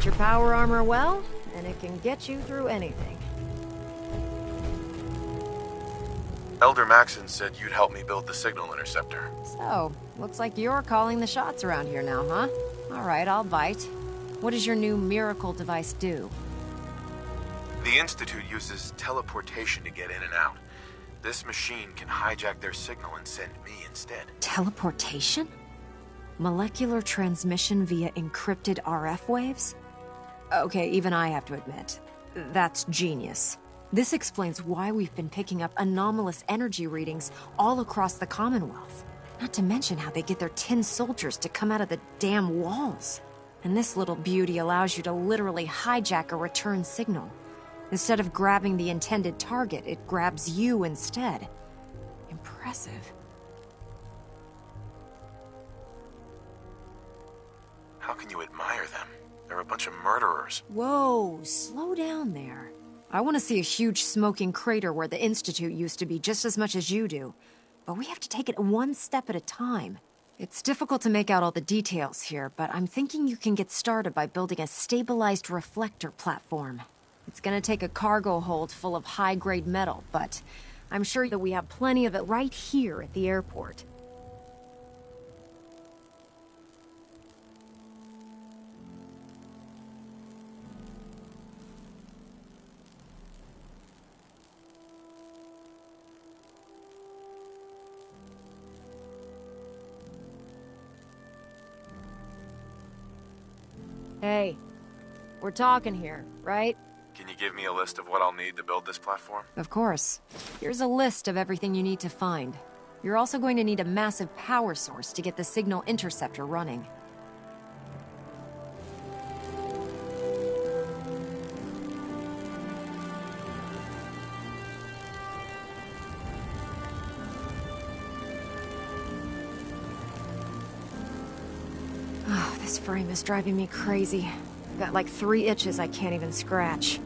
Fit your power armor well, and it can get you through anything. Elder Maxon said you'd help me build the signal interceptor. So, looks like you're calling the shots around here now, huh? Alright, I'll bite. What does your new miracle device do? The Institute uses teleportation to get in and out. This machine can hijack their signal and send me instead. Teleportation? Molecular transmission via encrypted RF waves? Okay, even I have to admit, that's genius. This explains why we've been picking up anomalous energy readings all across the Commonwealth. Not to mention how they get their tin soldiers to come out of the damn walls. And this little beauty allows you to literally hijack a return signal. Instead of grabbing the intended target, it grabs you instead. Impressive. How can you admire them? They're a bunch of murderers. Whoa, slow down there. I want to see a huge smoking crater where the Institute used to be just as much as you do. But we have to take it one step at a time. It's difficult to make out all the details here, but I'm thinking you can get started by building a stabilized reflector platform. It's gonna take a cargo hold full of high-grade metal, but I'm sure that we have plenty of it right here at the airport. Hey, we're talking here, right? Can you give me a list of what I'll need to build this platform? Of course. Here's a list of everything you need to find. You're also going to need a massive power source to get the signal interceptor running. Oh, this frame is driving me crazy. I've got like 3 itches I can't even scratch.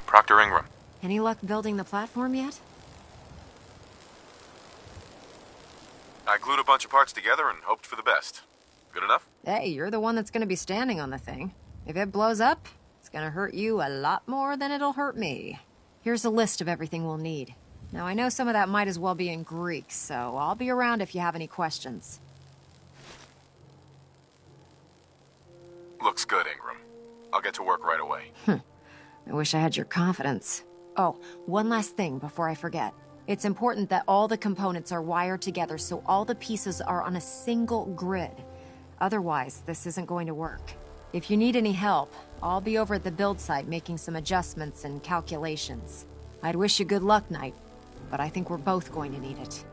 Proctor Ingram. Any luck building the platform yet? I glued a bunch of parts together and hoped for the best. Good enough? Hey, you're the one that's gonna be standing on the thing. If it blows up, it's gonna hurt you a lot more than it'll hurt me. Here's a list of everything we'll need. Now, I know some of that might as well be in Greek, so I'll be around if you have any questions. Looks good, Ingram. I'll get to work right away. I wish I had your confidence. Oh, one last thing before I forget. It's important that all the components are wired together so all the pieces are on a single grid. Otherwise, this isn't going to work. If you need any help, I'll be over at the build site making some adjustments and calculations. I'd wish you good luck, Knight, but I think we're both going to need it.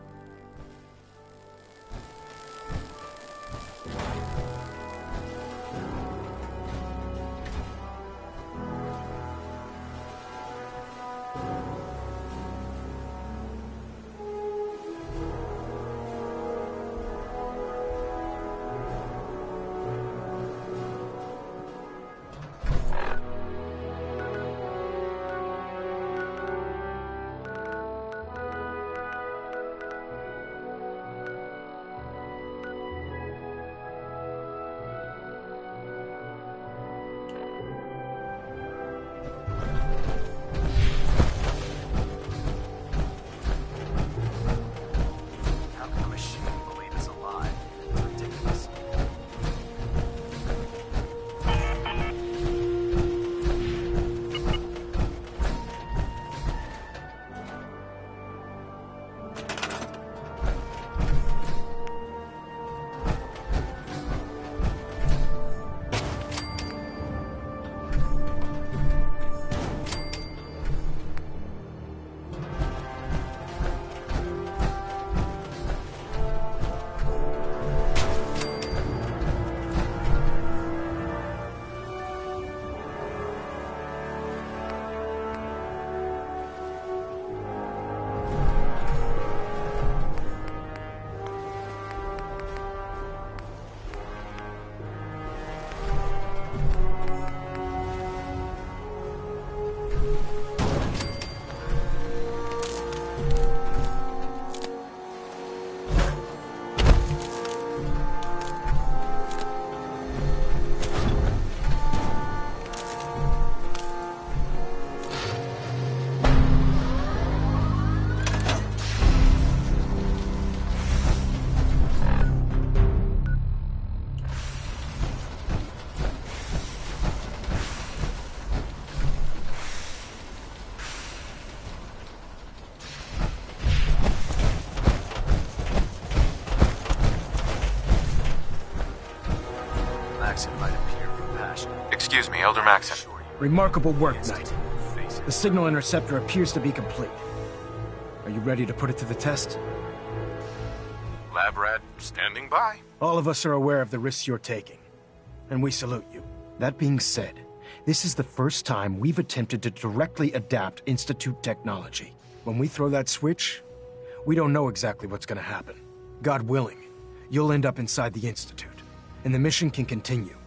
Excuse me, Elder Maxon. Remarkable work, Knight. The signal interceptor appears to be complete. Are you ready to put it to the test? Lab rat standing by. All of us are aware of the risks you're taking, and we salute you. That being said, this is the first time we've attempted to directly adapt Institute technology. When we throw that switch, we don't know exactly what's going to happen. God willing, you'll end up inside the Institute, and the mission can continue.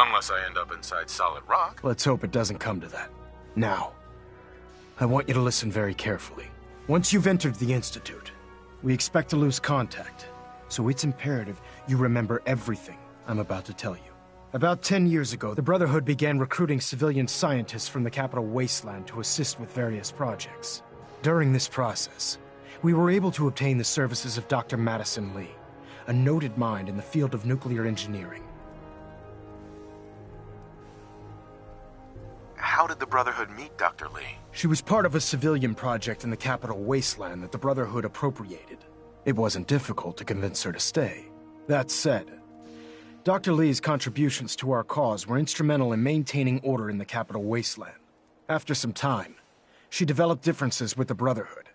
Unless I end up inside solid rock. Let's hope it doesn't come to that. Now, I want you to listen very carefully. Once you've entered the Institute, we expect to lose contact, so it's imperative you remember everything I'm about to tell you. About 10 years ago, the Brotherhood began recruiting civilian scientists from the capital wasteland to assist with various projects. During this process, we were able to obtain the services of Dr. Madison Lee, a noted mind in the field of nuclear engineering. How did the Brotherhood meet Dr. Lee? She was part of a civilian project in the capital wasteland that the Brotherhood appropriated. It wasn't difficult to convince her to stay. That said, Dr. Lee's contributions to our cause were instrumental in maintaining order in the capital wasteland. After some time, she developed differences with the Brotherhood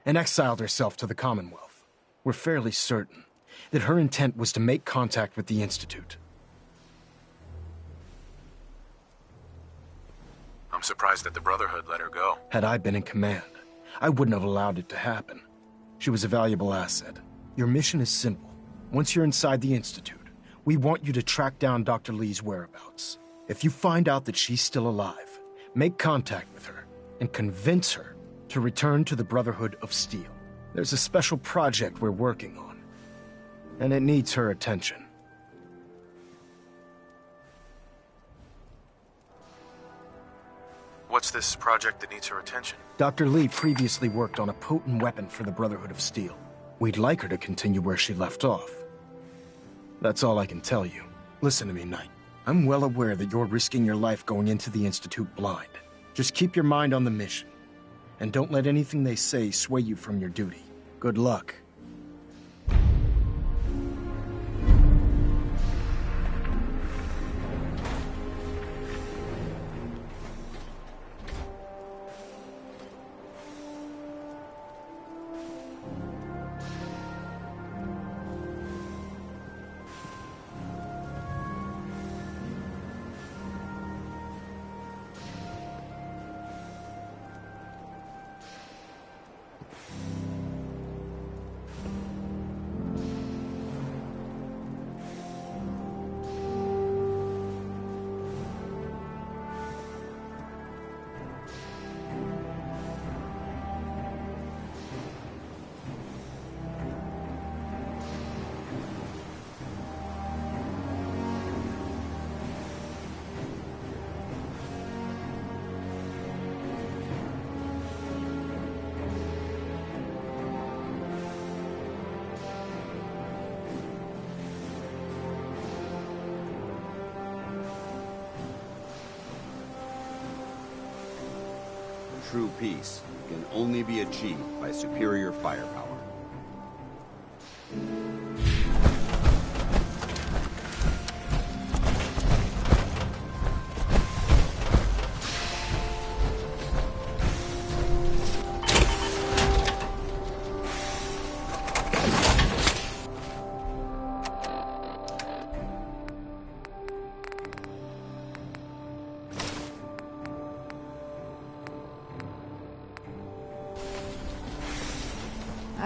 and exiled herself to the Commonwealth. We're fairly certain that her intent was to make contact with the Institute. I'm surprised that the Brotherhood let her go. Had I been in command, I wouldn't have allowed it to happen. She was a valuable asset. Your mission is simple. Once you're inside the Institute, we want you to track down Dr. Lee's whereabouts. If you find out that she's still alive, Make contact with her and convince her to return to the Brotherhood of Steel. There's a special project we're working on, and it needs her attention. What's this project that needs her attention? Dr. Lee previously worked on a potent weapon for the Brotherhood of Steel. We'd like her to continue where she left off. That's all I can tell you. Listen to me, Knight. I'm well aware that you're risking your life going into the Institute blind. Just keep your mind on the mission, and don't let anything they say sway you from your duty. Good luck. True peace can only be achieved by superior firepower.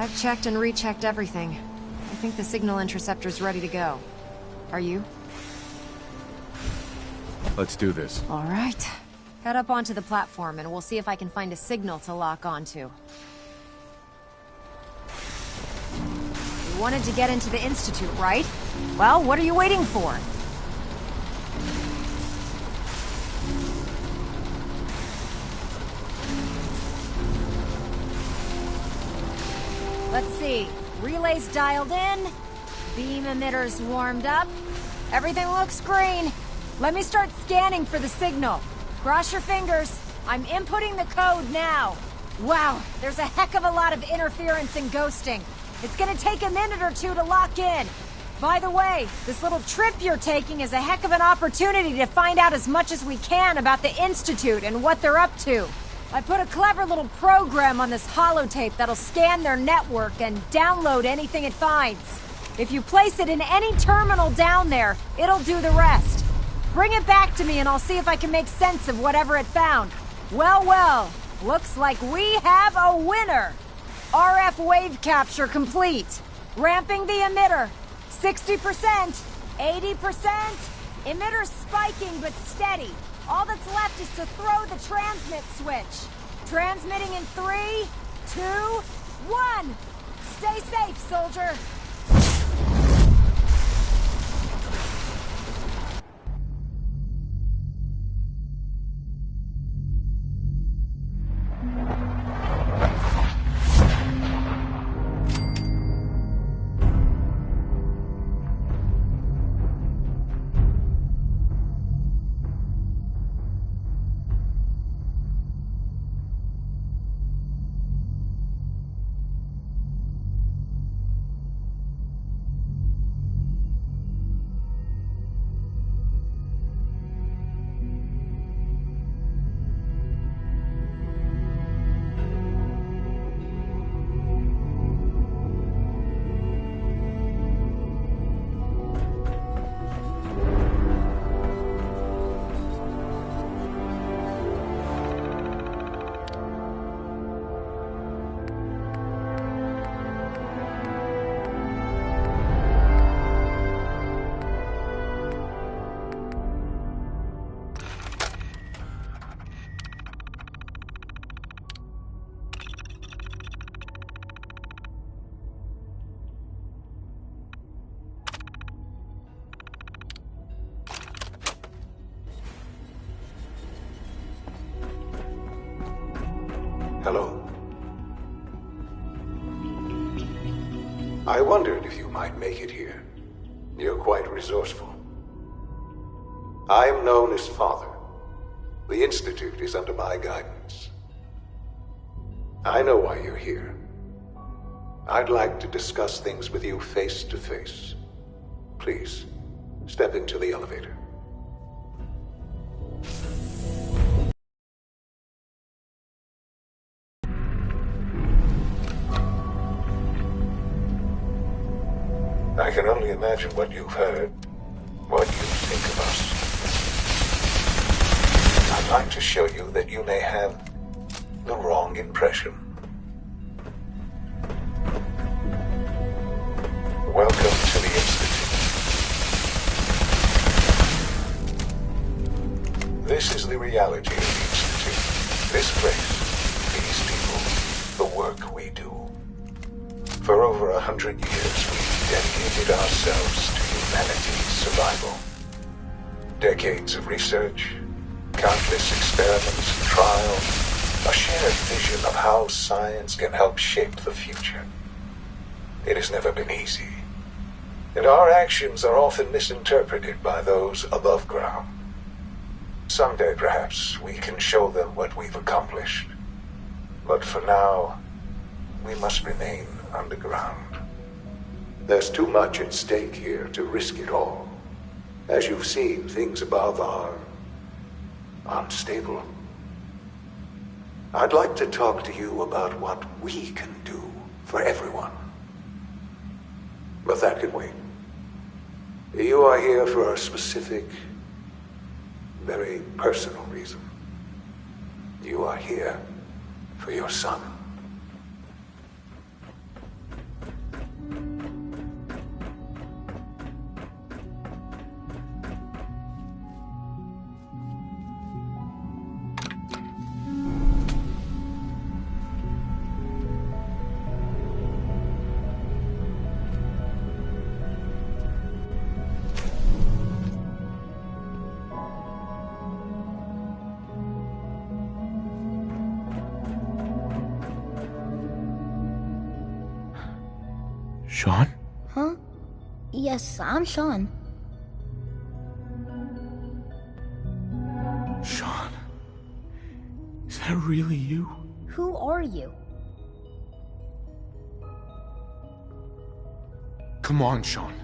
I've checked and rechecked everything. I think the signal interceptor's ready to go. Are you? Let's do this. All right. Head up onto the platform and we'll see if I can find a signal to lock onto. You wanted to get into the Institute, right? Well, what are you waiting for? Let's see. Relays dialed in. Beam emitters warmed up. Everything looks green. Let me start scanning for the signal. Cross your fingers. I'm inputting the code now. Wow, there's a heck of a lot of interference and ghosting. It's gonna take a minute or two to lock in. By the way, this little trip you're taking is a heck of an opportunity to find out as much as we can about the Institute and what they're up to. I put a clever little program on this holotape that'll scan their network and download anything it finds. If you place it in any terminal down there, it'll do the rest. Bring it back to me and I'll see if I can make sense of whatever it found. Well, well, looks like we have a winner. RF wave capture complete. Ramping the emitter. 60%, 80%. Emitter spiking but steady. All that's left is to throw the transmit switch. Transmitting in 3, 2, 1. Stay safe, soldier. Hello. I wondered if you might make it here. You're quite resourceful. I am known as Father. The Institute is under my guidance. I know why you're here. I'd like to discuss things with you face to face. Please, step into the elevator. I can only imagine what you've heard, what you think of us. I'd like to show you that you may have the wrong impression. Welcome to the Institute. This is the reality of the Institute. This place, these people, the work we do. For over 100 years, we've dedicated ourselves to humanity's survival. Decades of research, countless experiments and trials, a shared vision of how science can help shape the future. It has never been easy, and our actions are often misinterpreted by those above ground. Someday, perhaps, we can show them what we've accomplished. But for now, we must remain underground. There's too much at stake here to risk it all. As you've seen, things above are unstable. I'd like to talk to you about what we can do for everyone. But that can wait. You are here for a specific, very personal reason. You are here for your son. Sean? Huh? Yes, I'm Sean. Sean? Is that really you? Who are you? Come on, Sean.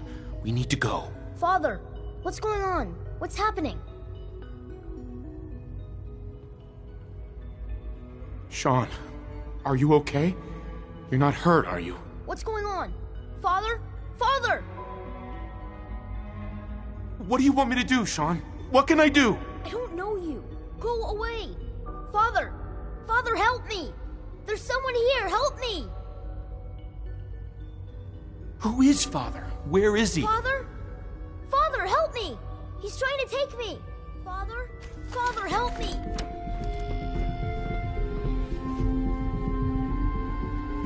We need to go. Father, what's going on? What's happening? Sean, are you okay? You're not hurt, are you? What's going on? Father? Father! What do you want me to do, Sean? What can I do? I don't know you. Go away. Father! Father, help me! There's someone here, help me! Who is Father? Where is he? Father? Father, help me! He's trying to take me! Father? Father, help me!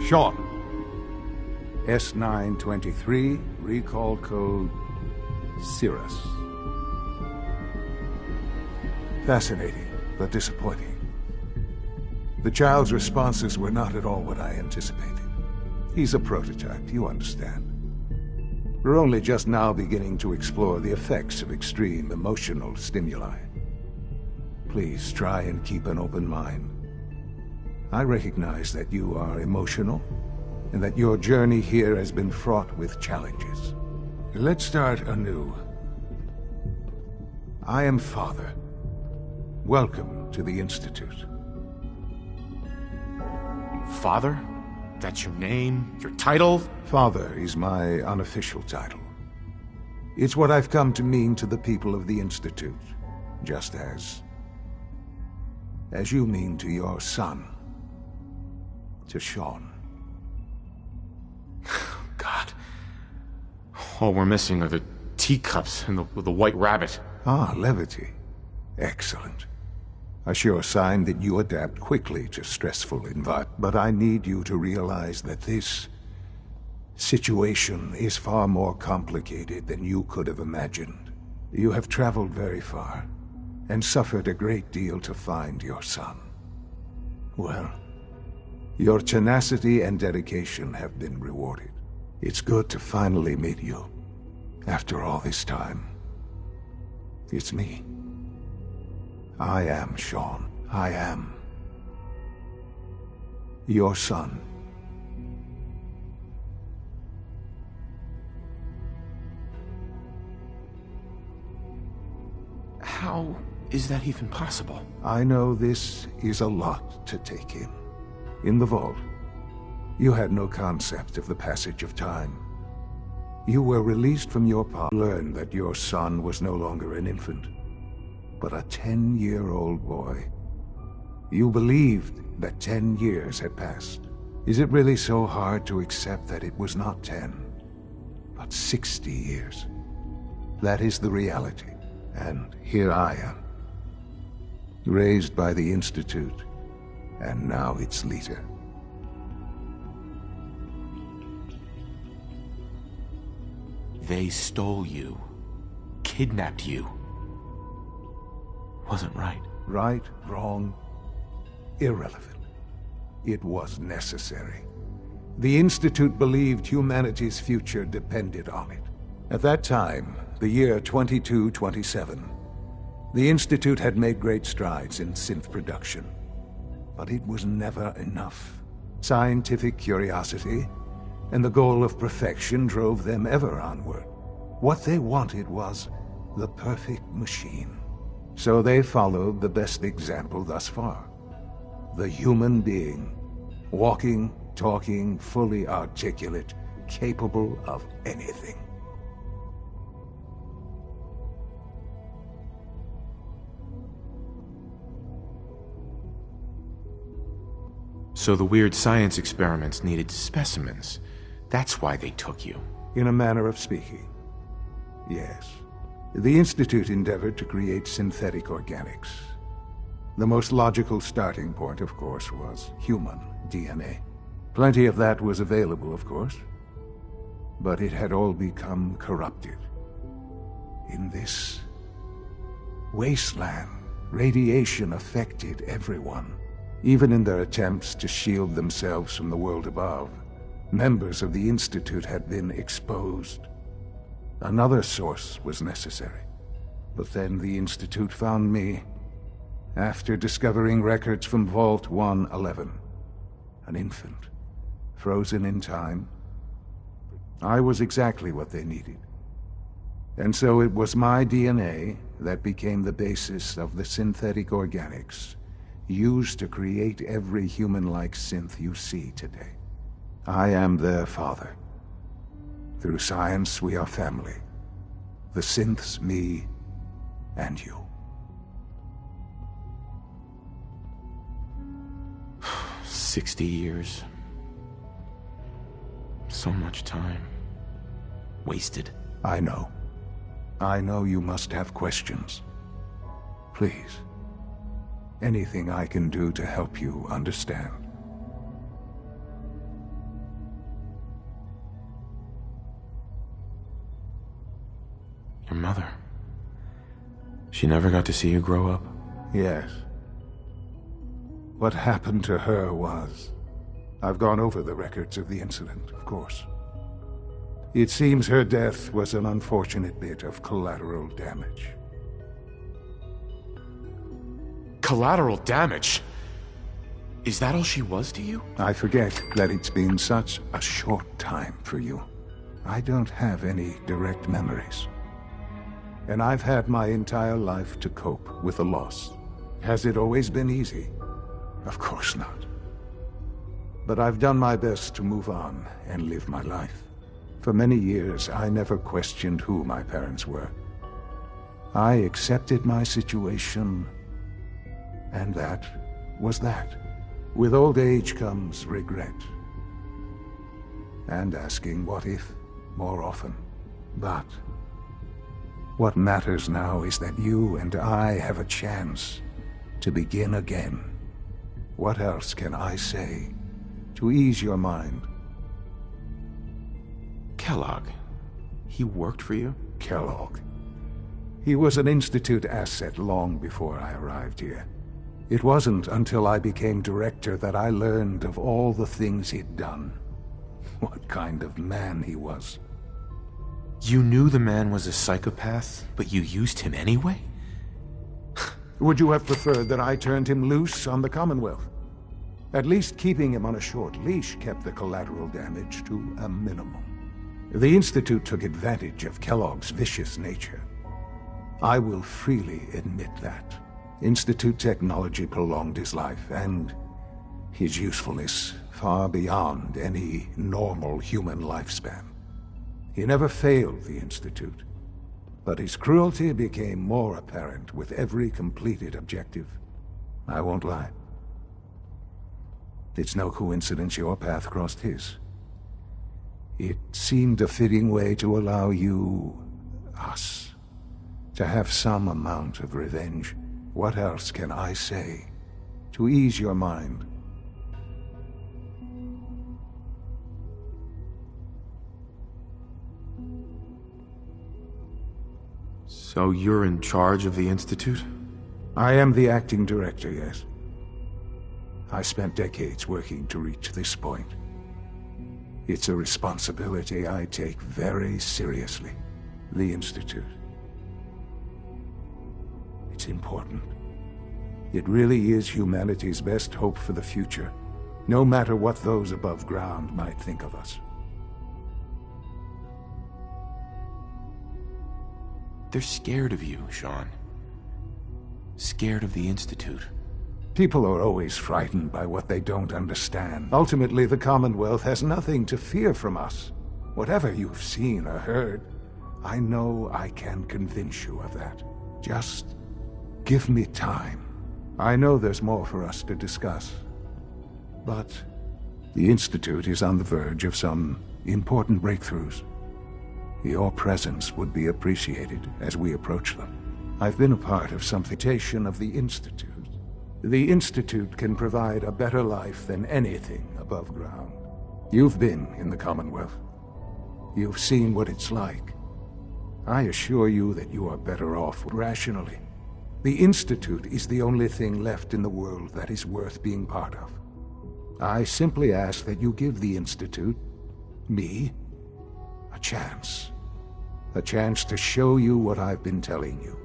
Sean. S923, recall code Cirrus. Fascinating, but disappointing. The child's responses were not at all what I anticipated. He's a prototype, you understand. We're only just now beginning to explore the effects of extreme emotional stimuli. Please try and keep an open mind. I recognize that you are emotional, and that your journey here has been fraught with challenges. Let's start anew. I am Father. Welcome to the Institute. Father? That's your name? Your title? Father is my unofficial title. It's what I've come to mean to the people of the Institute, just as you mean to your son, to Sean. God. All we're missing are the teacups and the white rabbit. Ah, levity. Excellent. A sure sign that you adapt quickly to stressful environments. But I need you to realize that this situation is far more complicated than you could have imagined. You have traveled very far, and suffered a great deal to find your son. Well, Your tenacity and dedication have been rewarded. It's good to finally meet you. After all this time. It's me. I am Sean. I am your son. How is that even possible? I know this is a lot to take in. In the vault, you had no concept of the passage of time. You were released from your pod, learned that your son was no longer an infant, but a 10-year-old boy. You believed that 10 years had passed. Is it really so hard to accept that it was not 10, but 60 years? That is the reality. And here I am, raised by the Institute, and now its leader. They stole you, kidnapped you. Wasn't right. Right, wrong, irrelevant. It was necessary. The Institute believed humanity's future depended on it. At that time, the year 2227, the Institute had made great strides in synth production. But it was never enough. Scientific curiosity and the goal of perfection drove them ever onward. What they wanted was the perfect machine. So they followed the best example thus far. The human being. Walking, talking, fully articulate, capable of anything. So the weird science experiments needed specimens. That's why they took you. In a manner of speaking, yes. The Institute endeavored to create synthetic organics. The most logical starting point, of course, was human DNA. Plenty of that was available, of course. But it had all become corrupted. In this wasteland, radiation affected everyone. Even in their attempts to shield themselves from the world above, members of the Institute had been exposed. Another source was necessary. But then the Institute found me, after discovering records from Vault 111. An infant, frozen in time. I was exactly what they needed. And so it was my DNA that became the basis of the synthetic organics used to create every human-like synth you see today. I am their father. Through science, we are family. The synths, me, and you. 60 years. So much time. Wasted. I know. I know you must have questions. Please. Anything I can do to help you understand. Your mother. She never got to see you grow up? Yes. What happened to her was... I've gone over the records of the incident, of course. It seems her death was an unfortunate bit of collateral damage. Collateral damage? Is that all she was to you? I forget that it's been such a short time for you. I don't have any direct memories. And I've had my entire life to cope with the loss. Has it always been easy? Of course not. But I've done my best to move on and live my life. For many years, I never questioned who my parents were. I accepted my situation, and that was that. With old age comes regret. And asking what if more often. But what matters now is that you and I have a chance to begin again. What else can I say to ease your mind? Kellogg. He worked for you? Kellogg. He was an Institute asset long before I arrived here. It wasn't until I became director that I learned of all the things he'd done. What kind of man he was. You knew the man was a psychopath, but you used him anyway? Would you have preferred that I turned him loose on the Commonwealth? At least keeping him on a short leash kept the collateral damage to a minimum. The Institute took advantage of Kellogg's vicious nature. I will freely admit that. Institute technology prolonged his life, and his usefulness far beyond any normal human lifespan. He never failed the Institute, but his cruelty became more apparent with every completed objective. I won't lie. It's no coincidence your path crossed his. It seemed a fitting way to allow you, us, to have some amount of revenge. What else can I say to ease your mind? So you're in charge of the Institute? I am the acting director, yes. I spent decades working to reach this point. It's a responsibility I take very seriously. The Institute. It's important. It really is humanity's best hope for the future, no matter what those above ground might think of us. They're scared of you, Sean. Scared of the Institute. People are always frightened by what they don't understand. Ultimately, the Commonwealth has nothing to fear from us. Whatever you've seen or heard, I know I can convince you of that. Just give me time. I know there's more for us to discuss. But the Institute is on the verge of some important breakthroughs. Your presence would be appreciated as we approach them. I've been a part of something of the Institute. The Institute can provide a better life than anything above ground. You've been in the Commonwealth. You've seen what it's like. I assure you that you are better off rationally. The Institute is the only thing left in the world that is worth being part of. I simply ask that you give the Institute, me, a chance. A chance to show you what I've been telling you.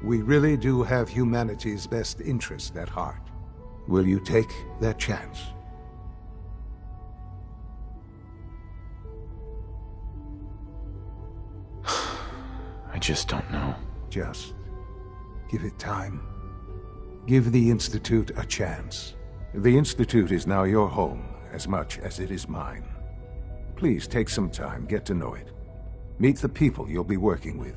We really do have humanity's best interest at heart. Will you take that chance? I just don't know. Just give it time. Give the Institute a chance. The Institute is now your home as much as it is mine. Please take some time, get to know it. Meet the people you'll be working with.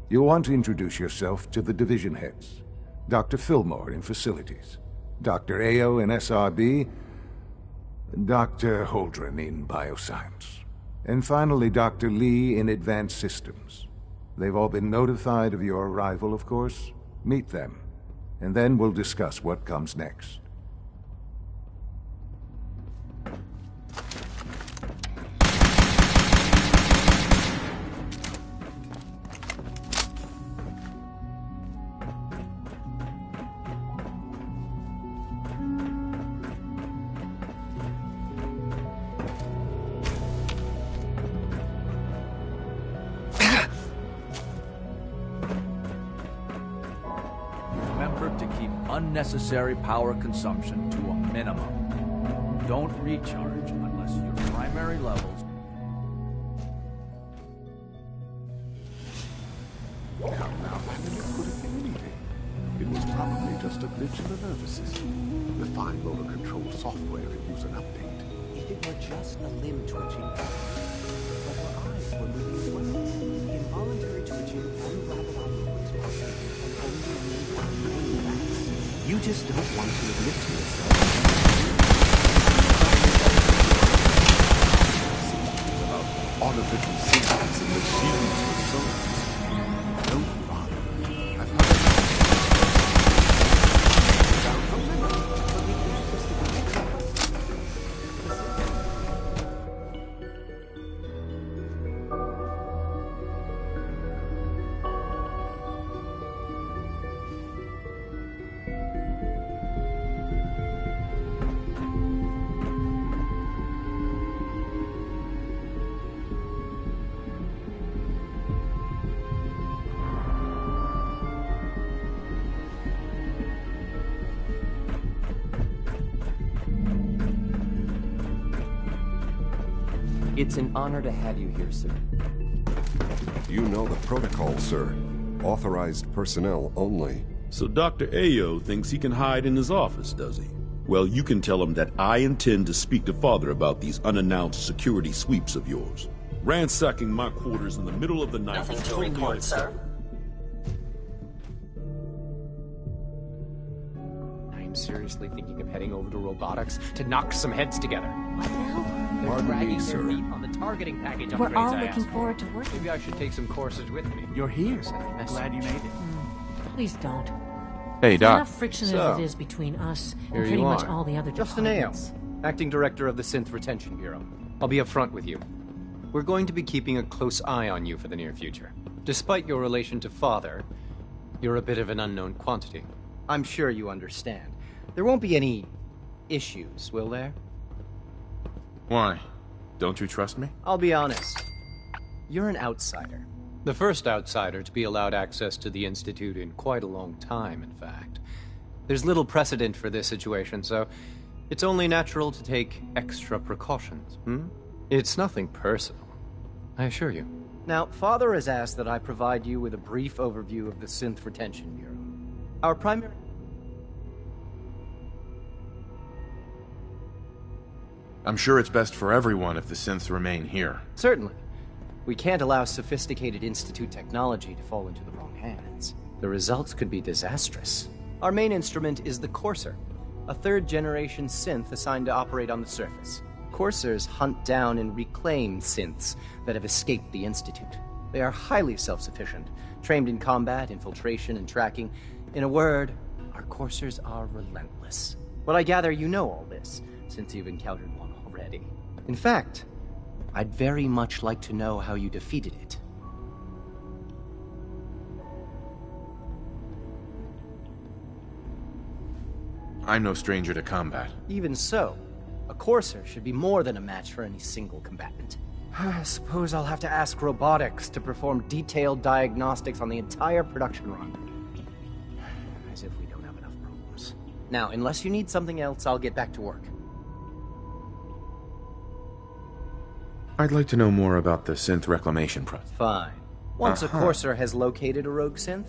You'll want to introduce yourself to the division heads. Dr. Fillmore in Facilities, Dr. Ao in SRB, Dr. Holdren in Bioscience, and finally Dr. Lee in Advanced Systems. They've all been notified of your arrival, of course. Meet them, and then we'll discuss what comes next. To keep unnecessary power consumption to a minimum. Don't recharge unless your primary levels... Now, I mean, it could have been anything. It was probably just a glitch in the nervous system. The fine motor control software could use an update. If it were just a limb twitching, but her eyes were moving as well. Involuntary twitching and rapid eye movements can only mean one main fact. You just don't want to admit to yourself. About artificial systems and machines for souls. Don't bother. I've heard down the limit. But we can't just ignore it. It's an honor to have you here, sir. You know the protocol, sir. Authorized personnel only. So Dr. Ayo thinks he can hide in his office, does he? Well, you can tell him that I intend to speak to Father about these unannounced security sweeps of yours. Ransacking my quarters in the middle of the night. Nothing to report, sir. I'm seriously thinking of heading over to robotics to knock some heads together. What now? They're Pardon dragging me, their sir. feet on the targeting package upgrades We're all I looking asked forward for. to working. Maybe I should take some courses with me. You're here. Glad Glad you made it. Please don't. Hey, Doc. Enough friction So, as it is between us Here and pretty you much are. all the other Justin Ayo, departments. acting director of the Synth Retention Bureau. I'll be upfront with you. We're going to be keeping a close eye on you for the near future. Despite your relation to Father, you're a bit of an unknown quantity. I'm sure you understand. There won't be any issues, will there? Why? Don't you trust me? I'll be honest. You're an outsider. The first outsider to be allowed access to the Institute in quite a long time, in fact. There's little precedent for this situation, so it's only natural to take extra precautions, It's nothing personal, I assure you. Now, Father has asked that I provide you with a brief overview of the Synth Retention Bureau. Our primary... I'm sure it's best for everyone if the synths remain here. Certainly. We can't allow sophisticated Institute technology to fall into the wrong hands. The results could be disastrous. Our main instrument is the Courser, a third-generation synth assigned to operate on the surface. Coursers hunt down and reclaim synths that have escaped the Institute. They are highly self-sufficient, trained in combat, infiltration, and tracking. In a word, our Coursers are relentless. But I gather you know all this, since you've encountered one already. In fact, I'd very much like to know how you defeated it. I'm no stranger to combat. Even so, a Courser should be more than a match for any single combatant. I suppose I'll have to ask robotics to perform detailed diagnostics on the entire production run. As if we don't have enough problems. Now, unless you need something else, I'll get back to work. I'd like to know more about the synth reclamation process. Fine. Once a Courser has located a rogue synth,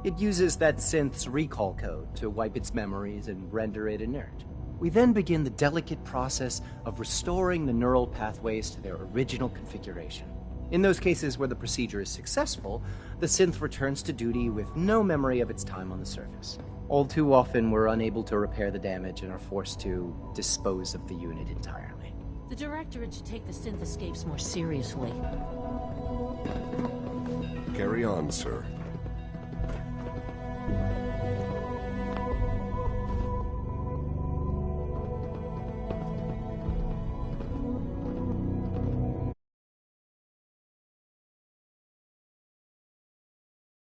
it uses that synth's recall code to wipe its memories and render it inert. We then begin the delicate process of restoring the neural pathways to their original configuration. In those cases where the procedure is successful, the synth returns to duty with no memory of its time on the surface. All too often, we're unable to repair the damage and are forced to dispose of the unit entirely. The Directorate should take the synth escapes more seriously. Carry on, sir.